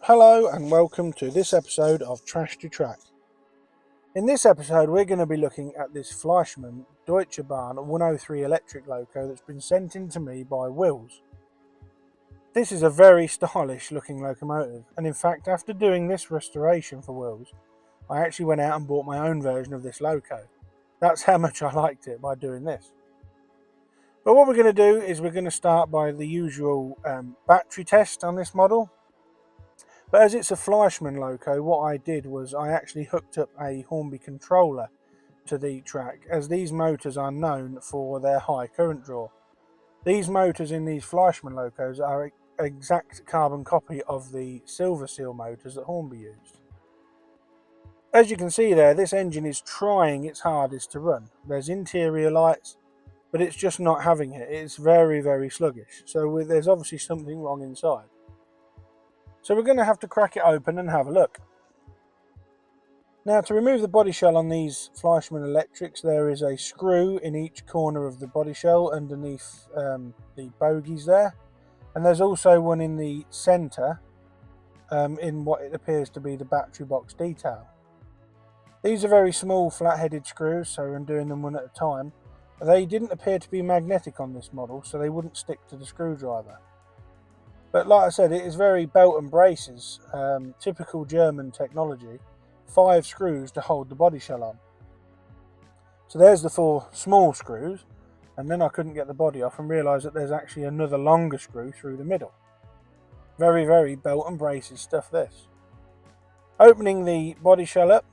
Hello and welcome to this episode of Trash to Track. In this episode we're going to be looking at this Fleischmann DB103 Electric loco that's been sent in to me by Wills. This is a very stylish looking locomotive, and in fact after doing this restoration for Wills I actually went out and bought my own version of this loco. That's how much I liked it by doing this. But what we're going to do is we're going to start by the usual battery test on this model. But as it's a Fleischmann loco, what I did was I actually hooked up a Hornby controller to the track, as these motors are known for their high current draw. These motors in these Fleischmann locos are an exact carbon copy of the silver seal motors that Hornby used. As you can see there, this engine is trying its hardest to run. There's interior lights, but it's just not having it. It's very, very sluggish. So there's obviously something wrong inside. So we're going to have to crack it open and have a look. Now, to remove the body shell on these Fleischmann Electrics, there is a screw in each corner of the body shell underneath the bogies there, and there's also one in the centre in what it appears to be the battery box detail. These are very small flat-headed screws, so I'm doing them one at a time. They didn't appear to be magnetic on this model, so they wouldn't stick to the screwdriver. But like I said, it is very belt and braces, typical German technology. 5 screws to hold the body shell on. So there's the 4 small screws, and then I couldn't get the body off and realised that there's actually another longer screw through the middle. Very, very belt and braces stuff this. Opening the body shell up,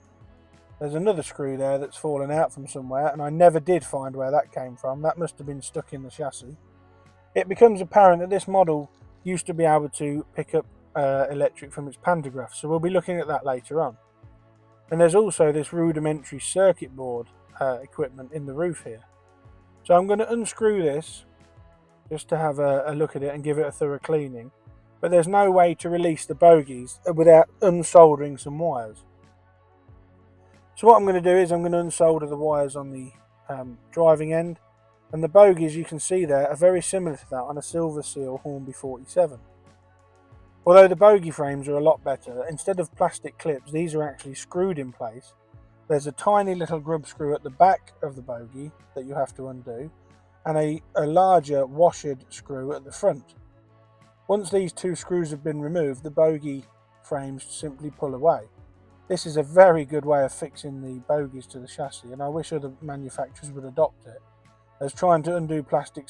there's another screw there that's fallen out from somewhere, and I never did find where that came from. That must have been stuck in the chassis. It becomes apparent that this model used to be able to pick up electric from its pantographs, so we'll be looking at that later on. And there's also this rudimentary circuit board equipment in the roof here. So I'm going to unscrew this just to have a look at it and give it a thorough cleaning, but there's no way to release the bogies without unsoldering some wires. So what I'm going to do is I'm going to unsolder the wires on the driving end, and the bogies you can see there are very similar to that on a silver seal Hornby 47. Although the bogie frames are a lot better, instead of plastic clips, these are actually screwed in place. There's a tiny little grub screw at the back of the bogie that you have to undo, and a larger washered screw at the front. Once these 2 screws have been removed, the bogie frames simply pull away. This is a very good way of fixing the bogies to the chassis, and I wish other manufacturers would adopt it, as trying to undo plastic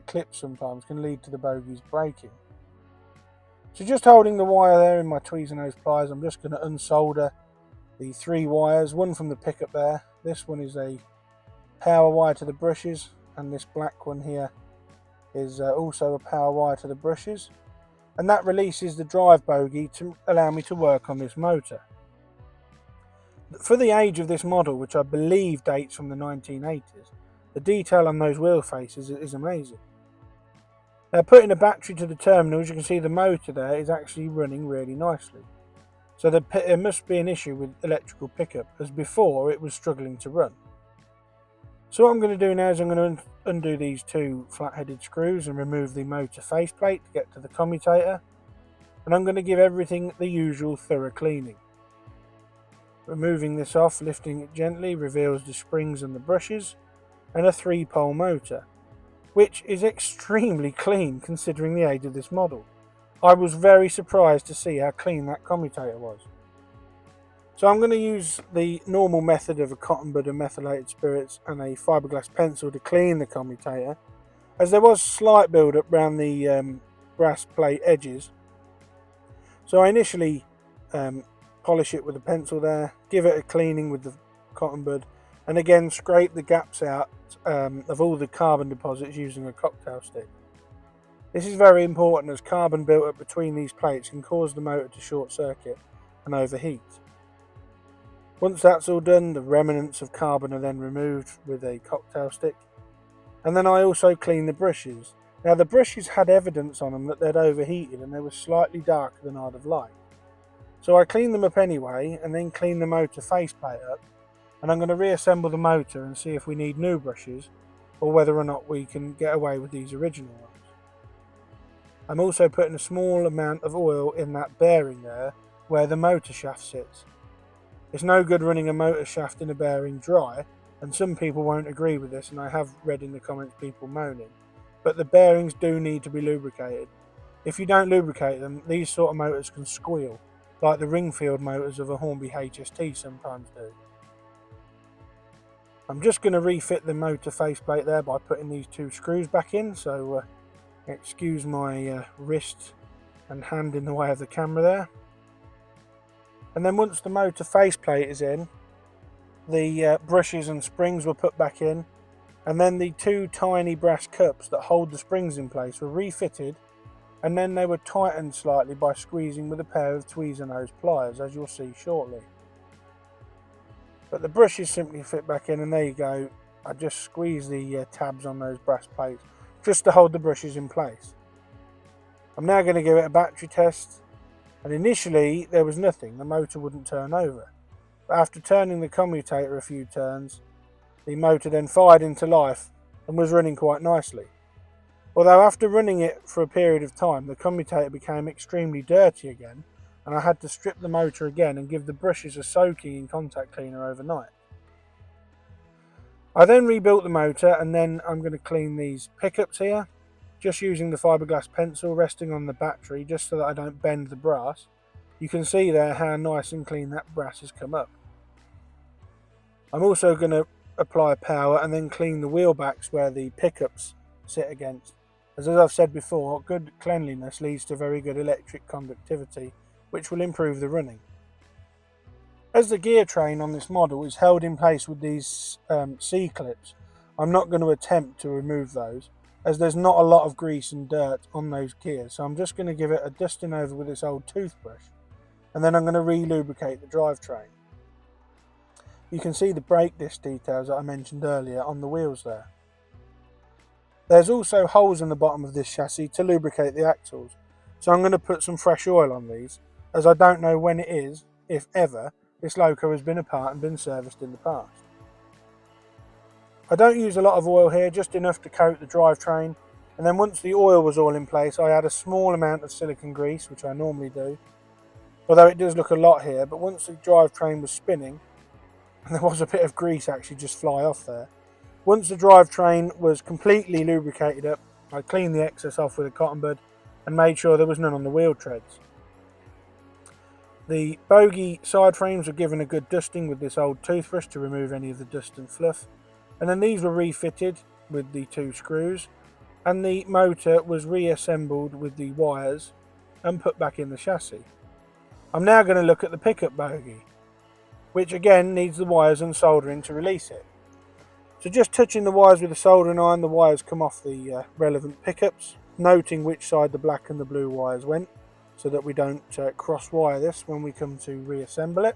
clips sometimes can lead to the bogies breaking. So just holding the wire there in my Tweezernose pliers, I'm just going to unsolder the 3 wires, one from the pickup there. This one is a power wire to the brushes, and this black one here is also a power wire to the brushes. And that releases the drive bogie to allow me to work on this motor. For the age of this model, which I believe dates from the 1980s, the detail on those wheel faces is amazing. Now, putting a battery to the terminals, you can see the motor there is actually running really nicely. So there must be an issue with electrical pickup, as before it was struggling to run. So what I'm going to do now is I'm going to undo these 2 flat-headed screws and remove the motor faceplate to get to the commutator. And I'm going to give everything the usual thorough cleaning. Removing this off, lifting it gently, reveals the springs and the brushes, and a 3-pole motor, which is extremely clean considering the age of this model. I was very surprised to see how clean that commutator was. So I'm going to use the normal method of a cotton bud of methylated spirits and a fiberglass pencil to clean the commutator, as there was slight build up around the brass plate edges. So I initially polish it with a pencil there, give it a cleaning with the cotton bud, and again scrape the gaps out of all the carbon deposits using a cocktail stick. This is very important, as carbon built up between these plates can cause the motor to short circuit and overheat. Once that's all done, the remnants of carbon are then removed with a cocktail stick, and then I also clean the brushes. Now, the brushes had evidence on them that they'd overheated and they were slightly darker than I'd have liked. So I clean them up anyway, and then clean the motor faceplate up, and I'm going to reassemble the motor and see if we need new brushes or whether or not we can get away with these original ones. I'm also putting a small amount of oil in that bearing there where the motor shaft sits. It's no good running a motor shaft in a bearing dry, and some people won't agree with this, and I have read in the comments people moaning, but the bearings do need to be lubricated. If you don't lubricate them, these sort of motors can squeal, like the ring-field motors of a Hornby HST sometimes do. I'm just going to refit the motor faceplate there by putting these 2 screws back in, so excuse my wrist and hand in the way of the camera there. And then once the motor faceplate is in, the brushes and springs were put back in, and then the 2 tiny brass cups that hold the springs in place were refitted, and then they were tightened slightly by squeezing with a pair of tweezer nose pliers, as you'll see shortly. But the brushes simply fit back in, and there you go. I just squeeze the tabs on those brass plates just to hold the brushes in place. I'm now going to give it a battery test, and initially there was nothing, the motor wouldn't turn over. But after turning the commutator a few turns, the motor then fired into life and was running quite nicely. Although after running it for a period of time, the commutator became extremely dirty again, and I had to strip the motor again and give the brushes a soaking in contact cleaner overnight. I then rebuilt the motor, and then I'm going to clean these pickups here, just using the fiberglass pencil resting on the battery just so that I don't bend the brass. You can see there how nice and clean that brass has come up. I'm also going to apply power and then clean the wheel backs where the pickups sit against. As I've said before, good cleanliness leads to very good electric conductivity, which will improve the running. As the gear train on this model is held in place with these C-clips, I'm not going to attempt to remove those, as there's not a lot of grease and dirt on those gears, so I'm just going to give it a dusting over with this old toothbrush, and then I'm going to re-lubricate the drivetrain. You can see the brake disc details that I mentioned earlier on the wheels there. There's also holes in the bottom of this chassis to lubricate the axles, so I'm going to put some fresh oil on these, as I don't know when it is, if ever, this loco has been apart and been serviced in the past. I don't use a lot of oil here, just enough to coat the drivetrain, and then once the oil was all in place, I add a small amount of silicone grease, which I normally do, although it does look a lot here. But once the drivetrain was spinning, and there was a bit of grease actually just fly off there, once the drivetrain was completely lubricated up, I cleaned the excess off with a cotton bud and made sure there was none on the wheel treads. The bogie side frames were given a good dusting with this old toothbrush to remove any of the dust and fluff, and then these were refitted with the 2 screws, and the motor was reassembled with the wires and put back in the chassis. I'm now going to look at the pickup bogie, which again needs the wires and soldering to release it. So just touching the wires with a soldering iron, the wires come off the relevant pickups, noting which side the black and the blue wires went, so that we don't cross wire this when we come to reassemble it.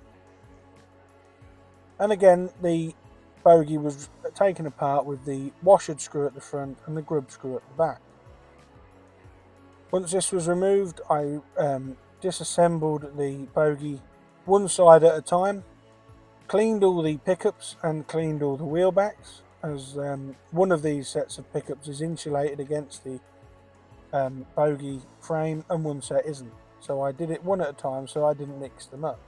And again, the bogie was taken apart with the washered screw at the front and the grub screw at the back. Once this was removed, I disassembled the bogie one side at a time, cleaned all the pickups and cleaned all the wheel backs, as one of these sets of pickups is insulated against the bogie frame and one set isn't, so I did it one at a time so I didn't mix them up.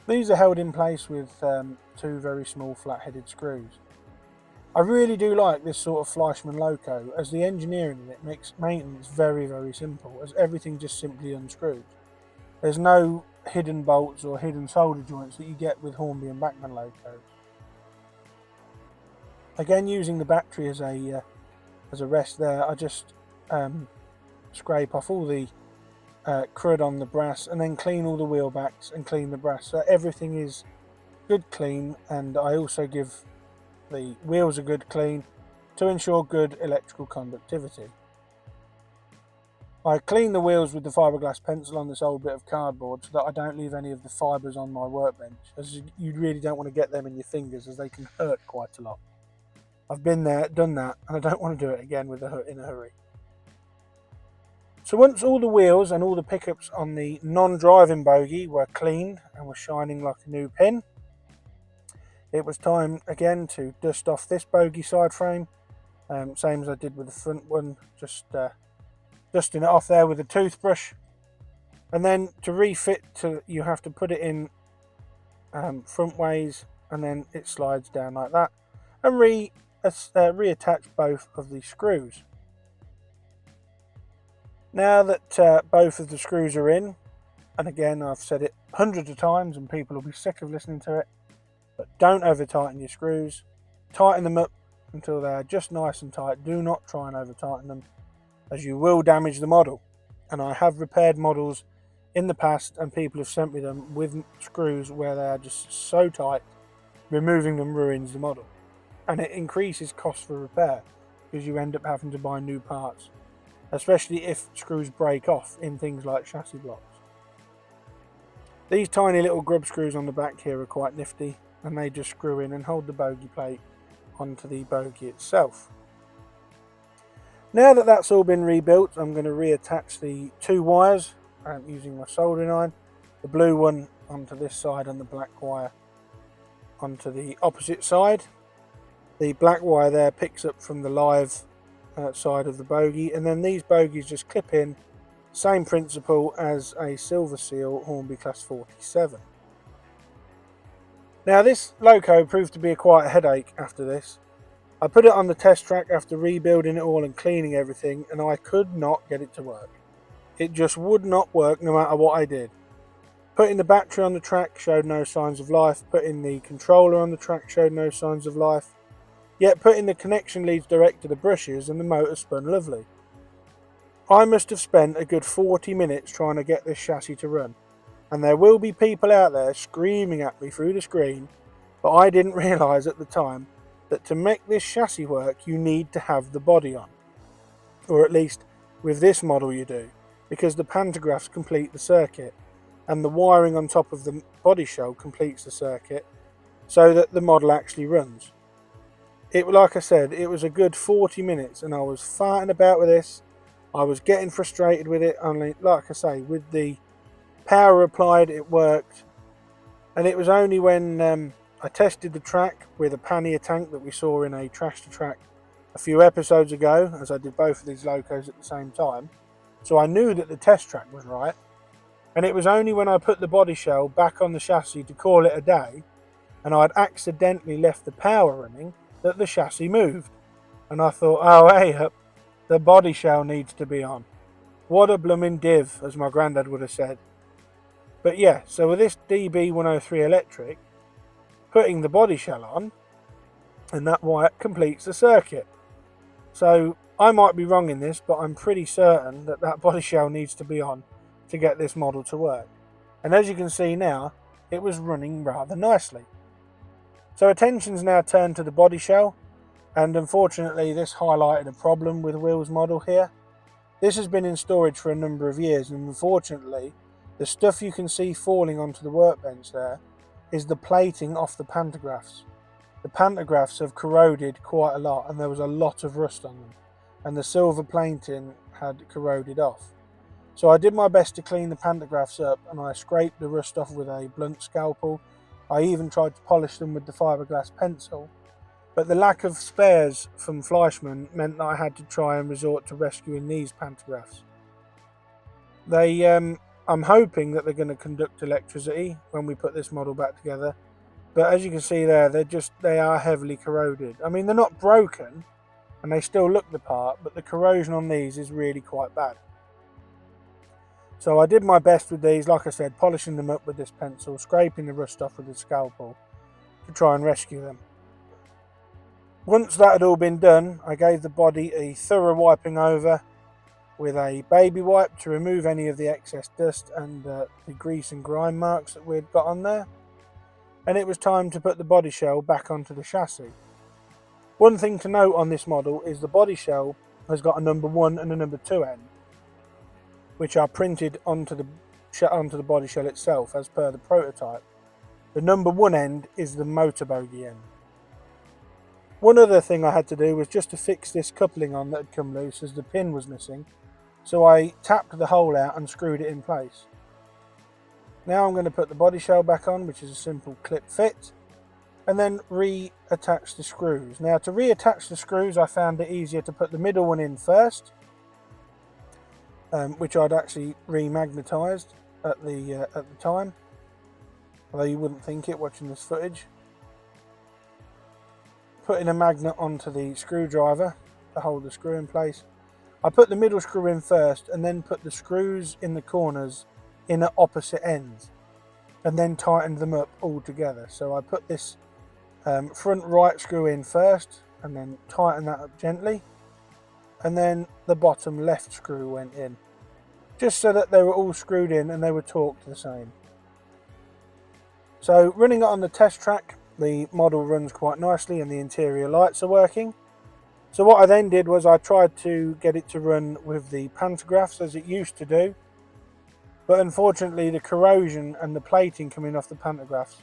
These are held in place with 2 very small flat-headed screws. I really do like this sort of Fleischmann loco, as the engineering in it makes maintenance very, very simple, as everything just simply unscrews. There's no hidden bolts or hidden solder joints that you get with Hornby and Bachmann locos. Again, using the battery as a rest there, I just scrape off all the crud on the brass and then clean all the wheel backs and clean the brass, so everything is good clean, and I also give the wheels a good clean to ensure good electrical conductivity. I clean the wheels with the fiberglass pencil on this old bit of cardboard so that I don't leave any of the fibres on my workbench, as you really don't want to get them in your fingers, as they can hurt quite a lot. I've been there, done that, and I don't want to do it again in a hurry. So once all the wheels and all the pickups on the non-driving bogie were cleaned and were shining like a new pin, it was time again to dust off this bogie side frame, same as I did with the front one, just dusting it off there with a toothbrush. And then to refit, you have to put it in front ways, and then it slides down like that, and reattach both of the screws. Now that both of the screws are in, and again I've said it hundreds of times and people will be sick of listening to it, but don't over tighten your screws. Tighten them up until they're just nice and tight. Do not try and over tighten them, as you will damage the model. And I have repaired models in the past and people have sent me them with screws where they are just so tight, removing them ruins the model, and it increases cost for repair because you end up having to buy new parts, especially if screws break off in things like chassis blocks. These tiny little grub screws on the back here are quite nifty, and they just screw in and hold the bogie plate onto the bogie itself. Now that that's all been rebuilt, I'm going to reattach the two wires using my soldering iron, the blue one onto this side and the black wire onto the opposite side. The black wire there picks up from the live side of the bogie, and then these bogies just clip in. Same principle as a Silver Seal Hornby Class 47. Now this loco proved to be quite a headache after this. I put it on the test track after rebuilding it all and cleaning everything, and I could not get it to work. It just would not work no matter what I did. Putting the battery on the track showed no signs of life, putting the controller on the track showed no signs of life, yet putting the connection leads direct to the brushes and the motor spun lovely. I must have spent a good 40 minutes trying to get this chassis to run, and there will be people out there screaming at me through the screen, but I didn't realise at the time that to make this chassis work you need to have the body on, or at least with this model you do, because the pantographs complete the circuit and the wiring on top of the body shell completes the circuit so that the model actually runs. Like I said, it was a good 40 minutes and I was farting about with this. I was getting frustrated with it, only like I say, with the power applied it worked, and it was only when I tested the track with a pannier tank that we saw in a Trash to Track a few episodes ago, as I did both of these locos at the same time, so I knew that the test track was right, and it was only when I put the body shell back on the chassis to call it a day, and I'd accidentally left the power running, that the chassis moved, and I thought, oh hey up, the body shell needs to be on. What a blooming div, as my granddad would have said. But yeah, so with this DB103 Electric, putting the body shell on, and that wire completes the circuit. So I might be wrong in this, but I'm pretty certain that that body shell needs to be on to get this model to work. And as you can see now, it was running rather nicely. So attention's now turned to the body shell, and unfortunately this highlighted a problem with Will's model here. This has been in storage for a number of years, and unfortunately the stuff you can see falling onto the workbench there is the plating off the pantographs. The pantographs have corroded quite a lot and there was a lot of rust on them, and the silver plating had corroded off. So I did my best to clean the pantographs up, and I scraped the rust off with a blunt scalpel. I even tried to polish them with the fiberglass pencil, but the lack of spares from Fleischmann meant that I had to try and resort to rescuing these pantographs. I'm hoping that they're going to conduct electricity when we put this model back together, but as you can see there, they are heavily corroded. I mean, they're not broken and they still look the part, but the corrosion on these is really quite bad. So I did my best with these, like I said, polishing them up with this pencil, scraping the rust off with the scalpel to try and rescue them. Once that had all been done, I gave the body a thorough wiping over with a baby wipe to remove any of the excess dust and the grease and grime marks that we'd got on there. And it was time to put the body shell back onto the chassis. One thing to note on this model is the body shell has got a number 1 and a number 2 end, which are printed onto the body shell itself as per the prototype. The number 1 end is the motor bogie end. One other thing I had to do was just to fix this coupling on that had come loose, as the pin was missing, so I tapped the hole out and screwed it in place. Now I'm going to put the body shell back on, which is a simple clip fit, and then reattach the screws. Now to reattach the screws, I found it easier to put the middle one in first, which I'd actually remagnetised at the time, although you wouldn't think it watching this footage. Putting a magnet onto the screwdriver to hold the screw in place. I put the middle screw in first and then put the screws in the corners in at opposite ends and then tightened them up all together. So I put this front right screw in first and then tighten that up gently, and then the bottom left screw went in, just so that they were all screwed in and they were torqued the same. So running it on the test track, the model runs quite nicely and the interior lights are working. So what I then did was I tried to get it to run with the pantographs as it used to do, but unfortunately the corrosion and the plating coming off the pantographs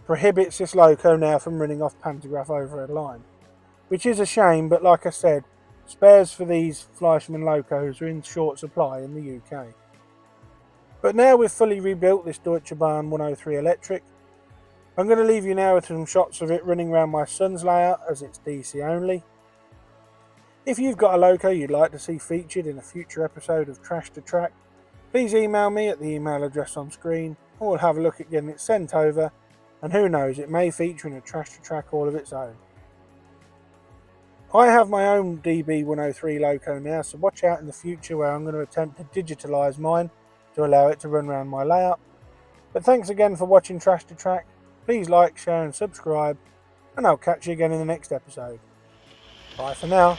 prohibits this loco now from running off pantograph overhead line, which is a shame, but like I said, spares for these Fleischmann locos are in short supply in the UK. But now we've fully rebuilt this Deutsche Bahn 103 Electric, I'm going to leave you now with some shots of it running around my son's layout as it's DC only. If you've got a loco you'd like to see featured in a future episode of Trash to Track, please email me at the email address on screen, and we'll have a look at getting it sent over, and who knows, it may feature in a Trash to Track all of its own. I have my own DB103 loco now, so watch out in the future where I'm going to attempt to digitalise mine to allow it to run around my layout. But thanks again for watching Trash to Track. Please like, share and subscribe, and I'll catch you again in the next episode. Bye for now.